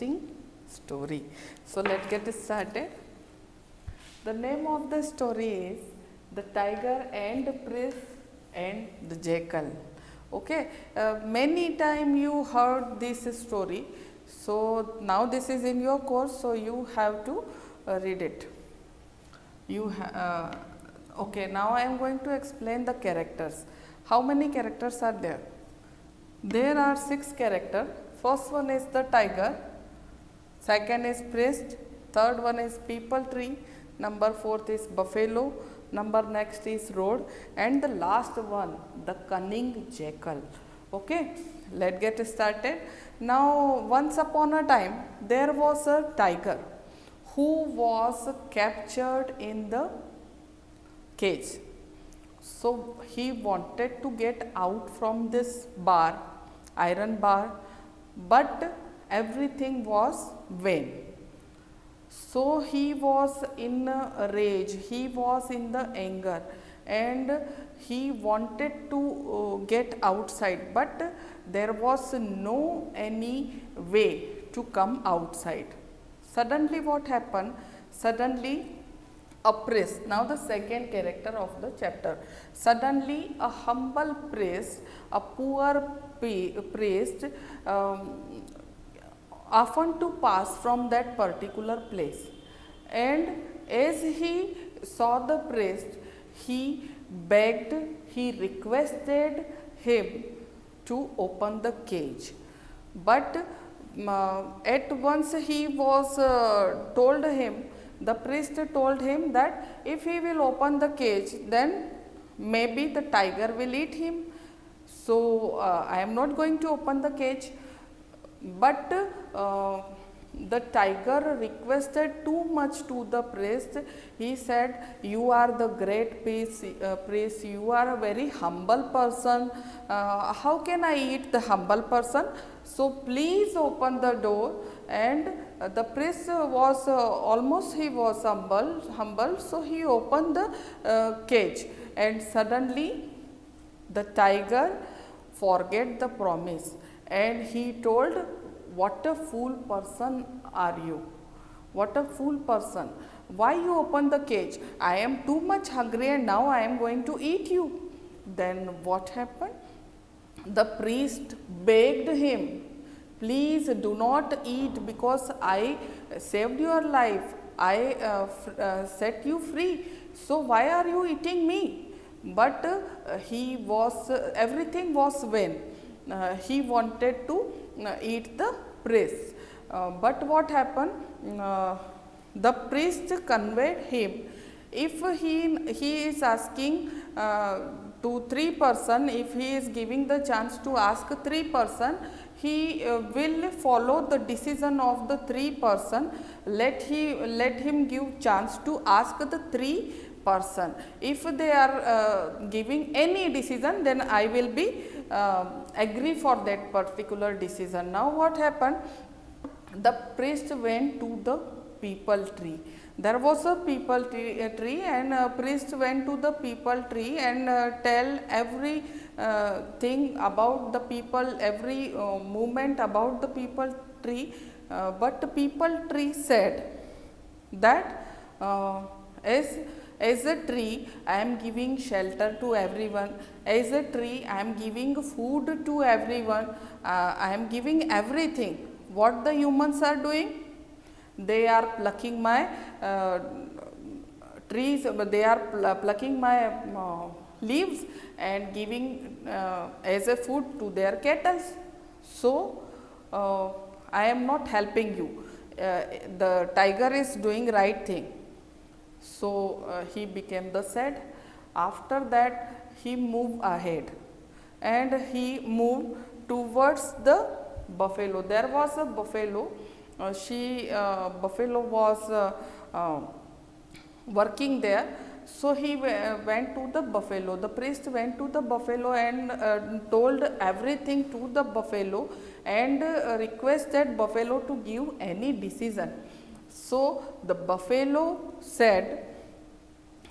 interesting story. So let's get started. The name of the story is The Tiger and the Prince and the Jackal. Okay, many time you heard this story. So now this is in your course, so you have to read it. Okay, now I am going to explain the characters. How many characters are there? There are 6 characters. First one is the tiger, second is priest, third one is people tree, number 4th is buffalo, number next is road, and the last one, the cunning jackal. Okay, let's get started. Now, once upon a time, there was a tiger who was captured in the cage. So he wanted to get out from this bar, iron bar, but everything was vain. So he was in a rage, he was in the anger, and he wanted to get outside, but there was no any way to come outside. Suddenly what happened? Suddenly a priest, now the second character of the chapter, suddenly a humble priest, a poor priest, often to pass from that particular place, and as he saw the priest, he begged, he requested him to open the cage, but at once he was told him, the priest told him that if he will open the cage, then maybe the tiger will eat him. So I am not going to open the cage. But the tiger requested too much to the priest. He said, you are the great priest, you are a very humble person. How can I eat the humble person? So please open the door. And the priest was almost he was humble, so he opened the cage, and suddenly the tiger forget the promise, and he told, what a fool person are you, what a fool person, why you open the cage, I am too much hungry and now I am going to eat you. Then what happened? The priest begged him, please do not eat, because I saved your life, I set you free, so why are you eating me? But he was everything was vain. He wanted to eat the priest, but what happened? The priest conveyed him, if he is asking to 3 person, if he is giving the chance to ask 3 person, he will follow the decision of the 3 person. Let him give chance to ask the 3 person. If they are giving any decision, then I will be agree for that particular decision. Now what happened? The priest went to the people tree. There was a people tree, and a priest went to the people tree and tell every thing about the people, every movement about the people tree. But the people tree said that as a tree, I am giving shelter to everyone. As a tree, I am giving food to everyone. I am giving everything. What the humans are doing? They are plucking my trees, they are plucking my leaves and giving as a food to their cattle. So I am not helping you. The tiger is doing right thing. So he became the sad. After that, he moved ahead and he moved towards the buffalo. There was a buffalo. Buffalo was working there. So he went to the buffalo. The priest went to the buffalo and told everything to the buffalo and requested buffalo to give any decision. So the buffalo said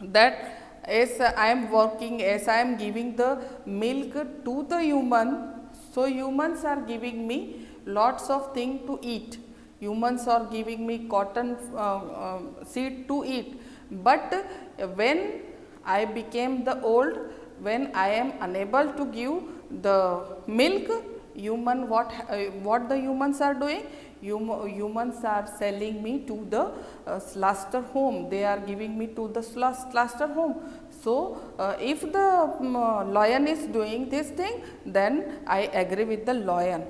that as I am working, as I am giving the milk to the human, so humans are giving me lots of things to eat. humans are giving me cotton seed to eat, but when I became the old, when I am unable to give the milk, what the humans are doing? Humans are selling me to the slaughter home. They are giving me to the slaughter home. So if the lion is doing this thing, then I agree with the lion.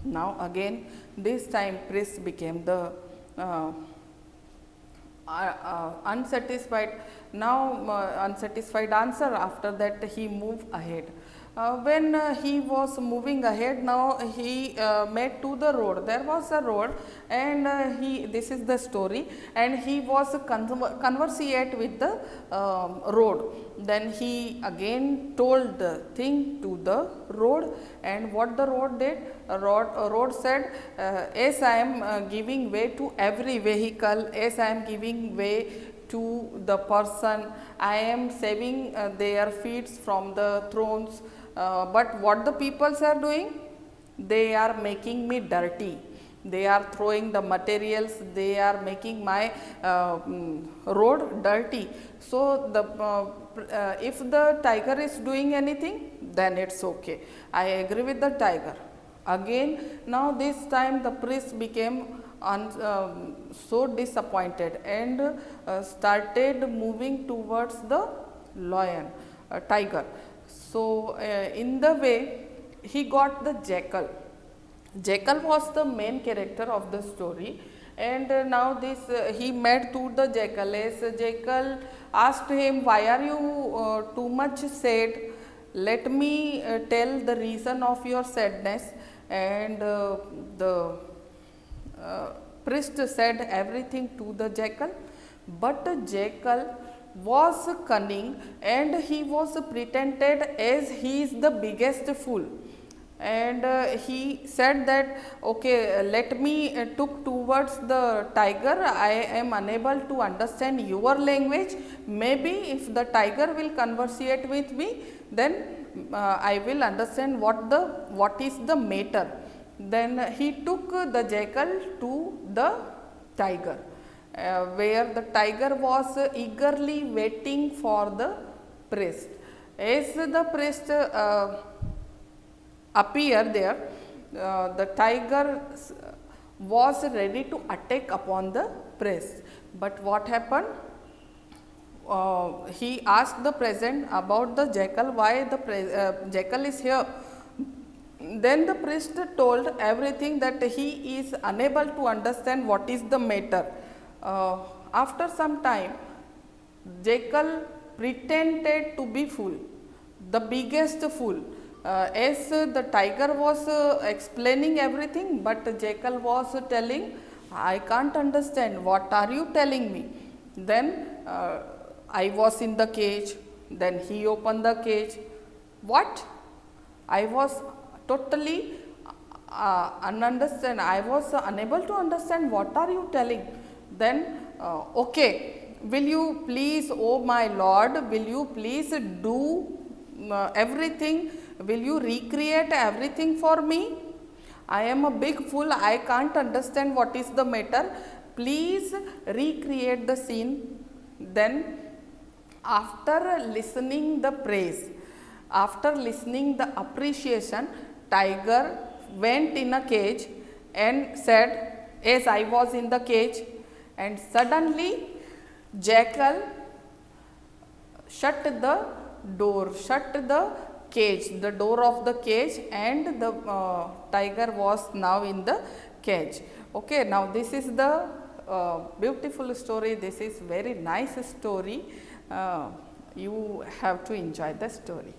Now again, this time priest became the unsatisfied. Now unsatisfied answer. After that he moved ahead. When he was moving ahead, now he met to the road. There was a road, and this is the story, and he was conversate with the road. Then he again told the thing to the road, and what the road did? Road said, as I am giving way to every vehicle, as I am giving way to the person, I am saving their feet from the thrones. But what the peoples are doing? They are making me dirty. They are throwing the materials. They are making my road dirty. So if the tiger is doing anything, then it's okay. I agree with the tiger. Again, now this time the priest became so disappointed and started moving towards the lion, tiger. So in the way he got the jackal. Jackal was the main character of the story, and now this he met to the jackal. As jackal asked him, why are you too much sad? Let me tell the reason of your sadness. And the priest said everything to the jackal, but the jackal was cunning, and he was pretended as he is the biggest fool. And he said that, okay, let me took towards the tiger. I am unable to understand your language. Maybe if the tiger will conversate with me, then I will understand what is the matter. Then he took the jackal to the tiger, where the tiger was eagerly waiting for the priest. As the priest appeared there, the tiger was ready to attack upon the priest. But what happened? He asked the present about the jackal, why the jackal is here. Then the priest told everything, that he is unable to understand what is the matter. After some time, jackal pretended to be fool, the biggest fool. As the tiger was explaining everything, but jackal was telling, I can't understand, what are you telling me? Then I was in the cage. Then he opened the cage. What? I was totally ununderstand. I was unable to understand, what are you telling? Then okay, will you please, oh my lord, will you please do everything? Will you recreate everything for me? I am a big fool. I can't understand what is the matter. Please recreate the scene. Then after listening the praise, after listening the appreciation, tiger went in a cage and said, as I was in the cage, and suddenly jackal shut the door, shut the cage, the door of the cage, and the tiger was now in the cage. Okay, now this is the beautiful story. This is very nice story. You have to enjoy the story.